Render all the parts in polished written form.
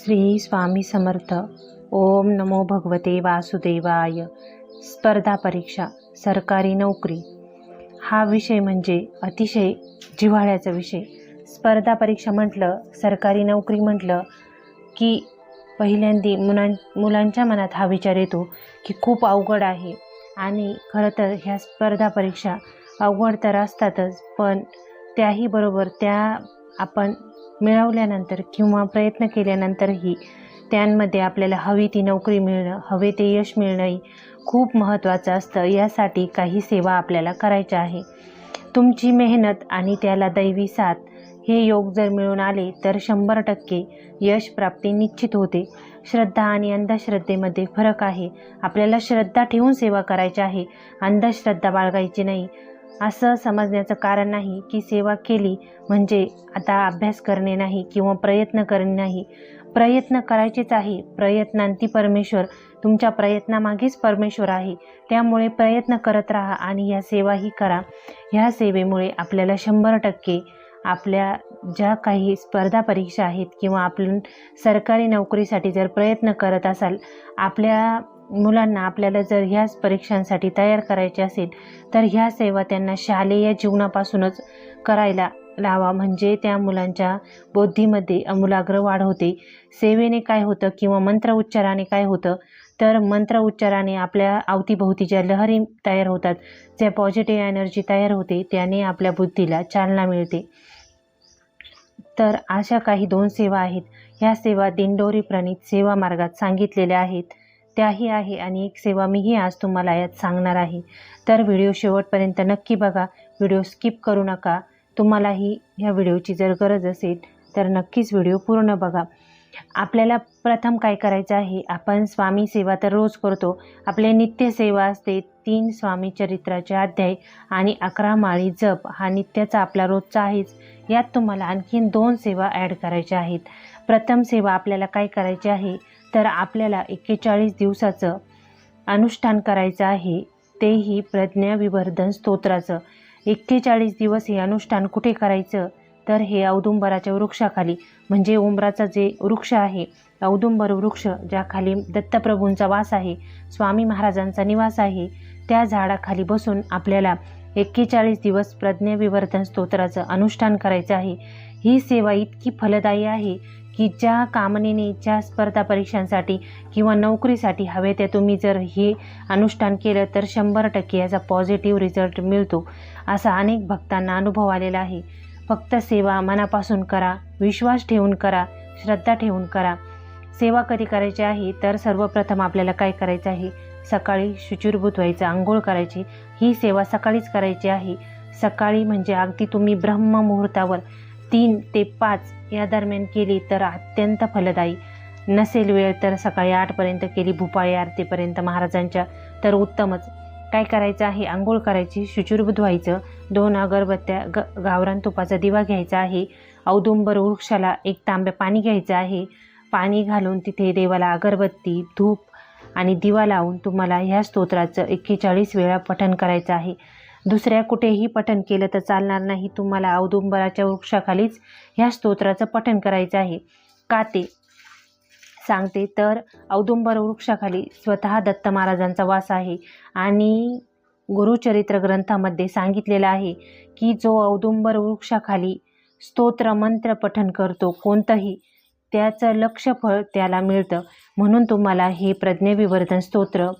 श्री स्वामी समर्थ. ओम नमो भगवते वासुदेवाय. स्पर्धा परीक्षा, सरकारी नोकरी हा विषय म्हणजे अतिशय जिव्हाळ्याचा विषय. स्पर्धा परीक्षा म्हटलं, सरकारी नोकरी म्हटलं की पहिल्यांदी मुलांच्या मनात हा विचार येतो की खूप अवघड आहे. आणि खरं तर ह्या स्पर्धा परीक्षा अवघड तर असतातच, पण त्याही बरोबर त्या आपण मिळवल्यानंतर किंवा प्रयत्न केल्यानंतरही त्यांमध्ये आपल्याला हवी ती नोकरी मिळणं, हवे ते यश मिळणंही खूप महत्त्वाचं असतं. यासाठी काही सेवा आपल्याला करायच्या आहे. तुमची मेहनत आणि त्याला दैवी साथ हे योग जर मिळून आले तर 100% यश प्राप्ती निश्चित होते. श्रद्धा आणि अंधश्रद्धेमध्ये फरक आहे. आपल्याला श्रद्धा ठेवून सेवा करायची आहे, अंधश्रद्धा बाळगायची नाही. असं समजण्याचं कारण नाही की सेवा केली म्हणजे आता अभ्यास करणे नाही किंवा प्रयत्न करणे नाही. प्रयत्न करायचेच आहे. प्रयत्नांती परमेश्वर, तुमच्या प्रयत्नामागेच परमेश्वर आहे. त्यामुळे प्रयत्न करत राहा आणि ह्या सेवाही करा. ह्या सेवेमुळे आपल्याला 100% आपल्या ज्या काही स्पर्धा परीक्षा आहेत किंवा आपण सरकारी नोकरीसाठी जर प्रयत्न करत असाल, आपल्या मुलांना आपल्याला जर ह्या परीक्षांसाठी तयार करायचे असेल तर ह्या सेवा त्यांना शालेय जीवनापासूनच करायला लावा. म्हणजे त्या मुलांच्या बुद्धीमध्ये आमूलाग्र वाढ होते. सेवेने काय होतं किंवा मंत्र उच्चाराने काय होतं तर मंत्र उच्चाराने आपल्या अवतीभोवती ज्या लहरी तयार होतात, ज्या पॉझिटिव्ह एनर्जी तयार होते, त्याने आपल्या बुद्धीला चालना मिळते. तर अशा काही 2 सेवा आहेत. ह्या सेवा दिंडोरी प्रणीत सेवा मार्गात सांगितलेल्या आहेत, त्याही आहे. आणि एक सेवा मीही आज तुम्हाला यात सांगणार आहे. तर व्हिडिओ शेवटपर्यंत नक्की बघा, व्हिडिओ स्किप करू नका. तुम्हालाही ह्या व्हिडिओची जर गरज असेल तर नक्कीच व्हिडिओ पूर्ण बघा. आपल्याला प्रथम काय करायचं आहे, आपण स्वामी सेवा तर रोज करतो. आपले नित्य सेवा असते 3 स्वामी चरित्राचे अध्याय आणि 11 माळी जप हा नित्याचा आपला रोजचा आहेच. यात तुम्हाला आणखीन 2 सेवा ॲड करायच्या आहेत. प्रथम सेवा आपल्याला काय करायची आहे तर आपल्याला 41 दिवसाचं अनुष्ठान करायचं आहे, तेही प्रज्ञाविवर्धन स्तोत्राचं. 41 दिवस हे अनुष्ठान कुठे करायचं तर हे औदुंबराच्या वृक्षाखाली, म्हणजे उंबराचा जे वृक्ष आहे, औदुंबर वृक्ष ज्याखाली दत्तप्रभूंचा वास आहे, स्वामी महाराजांचा निवास आहे, त्या झाडाखाली बसून आपल्याला 41 दिवस प्रज्ञाविवर्धन स्तोत्राचं अनुष्ठान करायचं आहे. ही सेवा इतकी फलदायी आहे की ज्या कामनेने ज्या स्पर्धा परीक्षांसाठी किंवा नोकरीसाठी हवे त्या तुम्ही जर हे अनुष्ठान केलं तर 100% याचा पॉझिटिव्ह रिझल्ट मिळतो. असा अनेक भक्तांना अनुभव आलेला आहे. फक्त सेवा मनापासून करा, विश्वास ठेवून करा, श्रद्धा ठेवून करा. सेवा कधी करायची आहे तर सर्वप्रथम आपल्याला काय करायचं आहे, सकाळी शुचिर्भूत व्हायचं, आंघोळ करायची. ही सेवा सकाळीच करायची आहे. सकाळी म्हणजे अगदी तुम्ही ब्रह्ममुहूर्तावर 3 ते 5 या दरम्यान केली तर अत्यंत फलदायी. नसेल वेळ तर सकाळी 8पर्यंत केली, भूपाळी आरतीपर्यंत महाराजांच्या, तर उत्तमच. काय करायचं आहे, आंघोळ करायची, शुचिर्भूत व्हायचं, 2 अगरबत्त्या, गावरान तुपाचा दिवा घ्यायचा आहे. औदुंबर वृक्षाला 1 तांब्या पाणी घ्यायचं आहे. पाणी घालून तिथे देवाला अगरबत्ती, धूप आणि दिवा लावून तुम्हाला ह्या स्तोत्राचं 41 वेळा पठण करायचं आहे. दुसऱ्या कुठेही पठण केलं तर चालणार नाही. तुम्हाला औदुंबराच्या वृक्षाखालीच ह्या स्तोत्राचं पठण करायचं आहे. का ते सांगते, तर औदुंबर वृक्षाखाली स्वतः दत्त महाराजांचा वास आहे आणि गुरुचरित्र ग्रंथामध्ये सांगितलेलं आहे की जो औदुंबर वृक्षाखाली स्तोत्र मंत्र पठण करतो कोणतंही, त्याचं लक्ष्य फळ त्याला मिळतं. म्हणून तुम्हाला हे प्रज्ञाविवर्धन स्तोत्र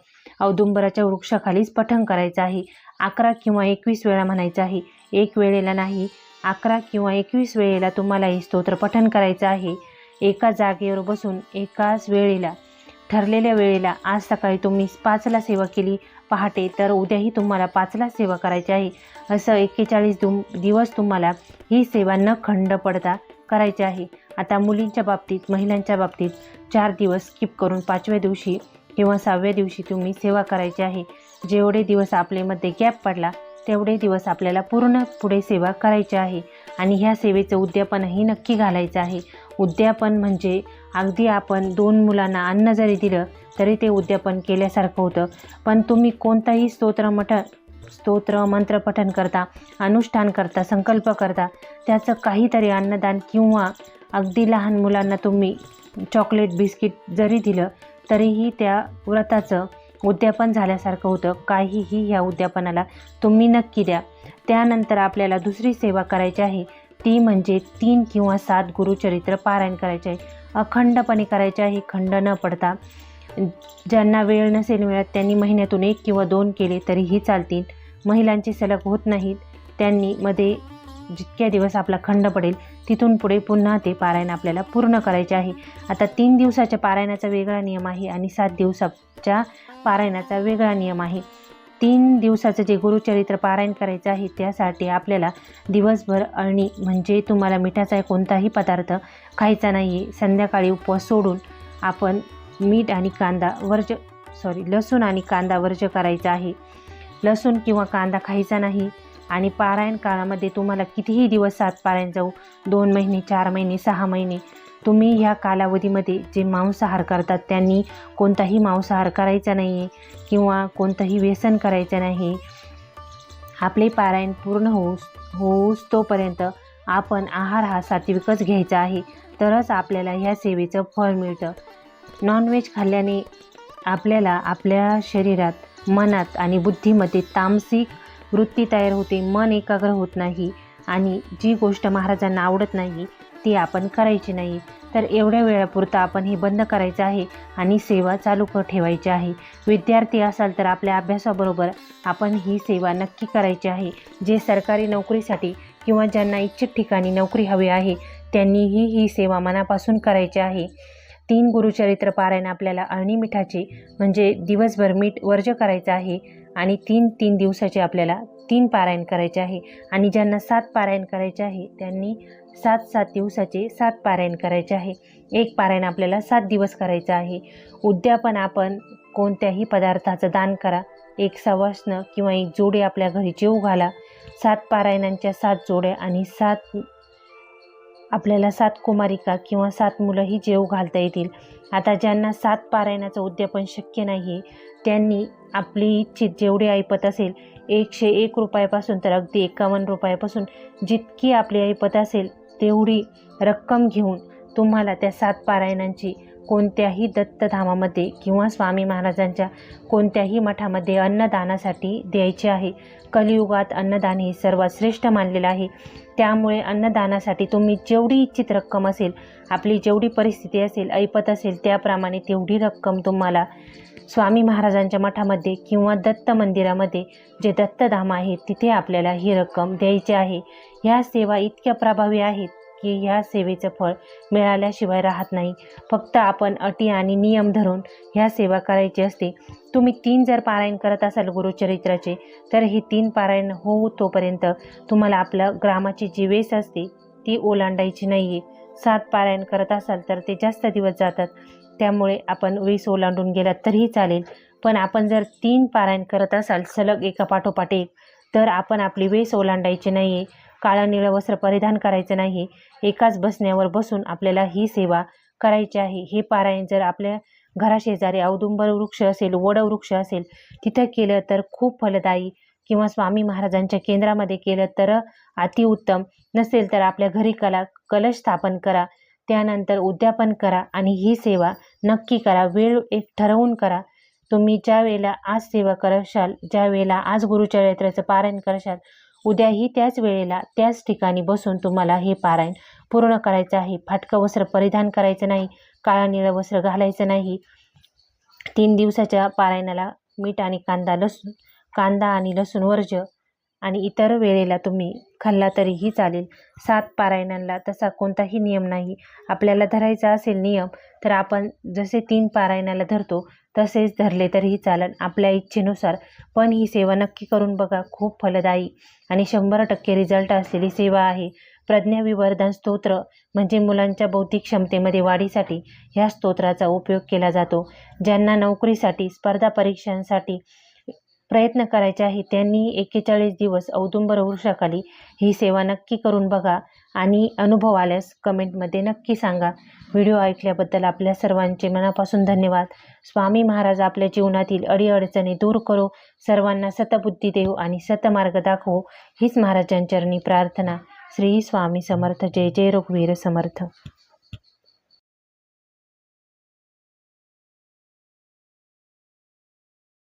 औदुंबराच्या वृक्षाखालीच पठण करायचं आहे. 11 किंवा 21 वेळा म्हणायचं आहे, 1 वेळेला नाही. 11 किंवा 21 वेळेला तुम्हाला हे स्तोत्र पठण करायचं आहे. एका जागेवर बसून एकाच वेळेला, ठरलेल्या वेळेला. आज सकाळी तुम्ही 5ला सेवा केली पहाटे, तर उद्याही तुम्हाला 5ला सेवा करायची आहे. असं 41 दिवस तुम्हाला ही सेवा न खंड पडता करायची आहे. आता मुलींच्या बाबतीत, महिलांच्या बाबतीत 4 दिवस स्किप करून 5व्या दिवशी किंवा 6व्या दिवशी तुम्ही सेवा करायची आहे. जेवढे दिवस आपल्यामध्ये गॅप पडला तेवढे दिवस आपल्याला पूर्ण पुढे सेवा करायची आहे. आणि ह्या सेवेचं उद्यापनही नक्की घालायचं आहे. उद्यापन म्हणजे अगदी आपण 2 मुलांना अन्न जरी दिलं तरी ते उद्यापन केल्यासारखं होतं. पण तुम्ही कोणताही स्तोत्र मंत्र पठण करता, अनुष्ठान करता, संकल्प करता, त्याचं काहीतरी अन्नदान किंवा अगदी लहान मुलांना तुम्ही चॉकलेट बिस्किट जरी दिलं तरीही त्या व्रताचं उद्यापन झाल्यासारखं होतं. काहीही ह्या उद्यापनाला तुम्ही नक्की द्या. त्यानंतर आपल्याला दुसरी सेवा करायची आहे, ती म्हणजे 3 किंवा 7 गुरुचरित्र पारायण करायचे आहे. अखंडपणे करायचे आहे, खंड न पडता. ज्यांना वेळ नसेल मिळत त्यांनी महिन्यातून 1 किंवा 2 केले तरीही चालतील. महिलांची सलग होत नाहीत, त्यांनी मध्ये जितक्या दिवस आपला खंड पडेल तिथून पुढे पुन्हा ते पारायण आपल्याला पूर्ण करायचे आहे. आता 3 दिवसाच्या पारायणाचा वेगळा नियम आहे आणि 7 दिवसाच्या पारायणाचा वेगळा नियम आहे. 3 दिवसाचं जे गुरुचरित्र पारायण करायचं आहे त्यासाठी आपल्याला दिवसभर अळणी म्हणजे तुम्हाला मिठाचा कोणताही पदार्थ खायचा नाही आहे. संध्याकाळी उपवास सोडून आपण मीठ आणि कांदा लसूण आणि कांदा वर्ज्य करायचा आहे. लसूण किंवा कांदा खायचा नाही. आणि पारायण काळामध्ये तुम्हाला कितीही दिवस 7 पारायण जाऊ, 2 महिने, 4 महिने, 6 महिने, तुम्ही ह्या कालावधीमध्ये जे मांसाहार करतात त्यांनी कोणताही मांसाहार करायचा नाही आहे किंवा कोणतंही व्यसन करायचं नाही. आपले पारायण पूर्ण होऊस तोपर्यंत आपण आहार हा सात्विकच घ्यायचा आहे, तरच आपल्याला ह्या सेवेचं फळ मिळतं. नॉनव्हेज खाल्ल्याने आपल्याला आपल्या शरीरात, मनात आणि बुद्धीमध्ये तामसिक वृत्ती तयार होते. मन एकाग्र होत नाही आणि जी गोष्ट महाराजांना आवडत नाही ती आपण करायची नाही. तर एवढ्या वेळापुरतं आपण हे बंद करायचं आहे आणि सेवा चालू ठेवायची आहे. विद्यार्थी असाल तर आपल्या अभ्यासाबरोबर आपण ही सेवा नक्की करायची आहे. जे सरकारी नोकरीसाठी किंवा ज्यांना इच्छित ठिकाणी नोकरी हवी आहे त्यांनीही ही सेवा मनापासून करायची आहे. 3 गुरुचरित्र पारायण आपल्याला अळणी मिठाचे म्हणजे दिवसभर मीठ वर्ज्य करायचं आहे आणि 3 दिवसाचे आपल्याला 3 पारायण करायचे आहे. आणि ज्यांना 7 पारायण करायचे आहे त्यांनी 7 दिवसाचे 7 पारायण करायचे आहे. 1 पारायण आपल्याला 7 दिवस करायचं आहे. उद्यापन आपण कोणत्याही पदार्थाचं दान करा. 1 सवाष्ण किंवा 1 जोडे आपल्या घरी जेवू घाला. 7 पारायणांच्या 7 जोड्या आणि 7 कुमारिका किंवा 7 मुलंही जेवू घालता येतील. आता ज्यांना 7 पारायणाचं उद्यापन शक्य नाही आहे त्यांनी आपली इच्छित जेवढी ऐपत असेल 101 रुपयापासून तर अगदी 51 रुपयापासून जितकी आपली ऐपत असेल तेवढी रक्कम घेऊन तुम्हाला त्या 7 पारायणांची कोणत्याही दत्तधामामध्ये किंवा स्वामी महाराजांच्या कोणत्याही मठामध्ये अन्नदानासाठी द्यायचे आहे. कलियुगात अन्नदान हे सर्वात श्रेष्ठ मानलेलं आहे. त्यामुळे अन्नदानासाठी तुम्ही जेवढी इच्छित रक्कम असेल, आपली जेवढी परिस्थिती असेल, ऐपत असेल त्याप्रमाणे तेवढी रक्कम तुम्हाला स्वामी महाराजांच्या मठामध्ये किंवा दत्त मंदिरामध्ये जे दत्तधाम आहे तिथे आपल्याला ही रक्कम द्यायची आहे. ह्या सेवा इतक्या प्रभावी आहेत की ह्या सेवेचं फळ मिळाल्याशिवाय राहत नाही. फक्त आपण अटी आणि नियम धरून ह्या सेवा करायची असते. तुम्ही 3 जर पारायण करत असाल गुरुचरित्राचे तर ही 3 पारायण होऊ तोपर्यंत तुम्हाला आपलं ग्रामाची जी वेस असते ती ओलांडायची नाही आहे. 7 पारायण करत असाल तर ते जास्त दिवस जातात, त्यामुळे आपण वेस ओलांडून गेलात तरीही चालेल. पण आपण जर 3 पारायण करत असाल सलग एका पाठोपाठ एक तर आपण आपली वेस ओलांडायची नाही आहे. काळं निळं वस्त्र परिधान करायचं नाही. एकाच बसण्यावर बसून आपल्याला ही सेवा करायची आहे. हे पारायण जर आपल्या घराशेजारी औदुंबर वृक्ष असेल, वड वृक्ष असेल तिथं केलं तर खूप फलदायी, किंवा स्वामी महाराजांच्या केंद्रामध्ये केलं तर अतिउत्तम. नसेल तर आपल्या घरी कलश स्थापन करा, त्यानंतर उद्यापन करा आणि ही सेवा नक्की करा. वेळ एक ठरवून करा. तुम्ही ज्या वेळेला आज सेवा करशाल, ज्या वेळेला आज गुरुचरित्राचं पारायण करशाल, उद्याही त्याच वेळेला त्याच ठिकाणी बसून तुम्हाला हे पारायण पूर्ण करायचं आहे. फाटकं वस्त्र परिधान करायचं नाही, काळं निळं वस्त्र घालायचं नाही. 3 दिवसाच्या पारायणाला मीठ आणि कांदा आणि लसूण वर्ज्य, आणि इतर वेळेला तुम्ही खाल्ला तरीही चालेल. 7 पारायणांना तसा कोणताही नियम नाही. आपल्याला धरायचा असेल नियम तर आपण जसे 3 पारायणाला धरतो तसेच धरले तरीही चालेल आपल्या इच्छेनुसार. पण ही सेवा नक्की करून बघा, खूप फलदायी आणि 100% रिझल्ट असलेली सेवा आहे. प्रज्ञाविवर्धन स्तोत्र म्हणजे मुलांच्या बौद्धिक क्षमतेमध्ये वाढीसाठी ह्या स्तोत्राचा उपयोग केला जातो. ज्यांना नोकरीसाठी, स्पर्धा परीक्षांसाठी प्रयत्न करायचे आहे त्यांनी 41 दिवस औदुंबर वृक्षाखाली ही सेवा नक्की करून बघा आणि अनुभव आल्यास कमेंटमध्ये नक्की सांगा. व्हिडिओ ऐकल्याबद्दल आपल्या सर्वांचे मनापासून धन्यवाद. स्वामी महाराज आपल्या जीवनातील अडीअडचणी दूर करो, सर्वांना सतबुद्धी देव आणि सतमार्ग दाखवो, हीच महाराजांचरणी प्रार्थना. श्री स्वामी समर्थ. जय जय रघुवीर समर्थ.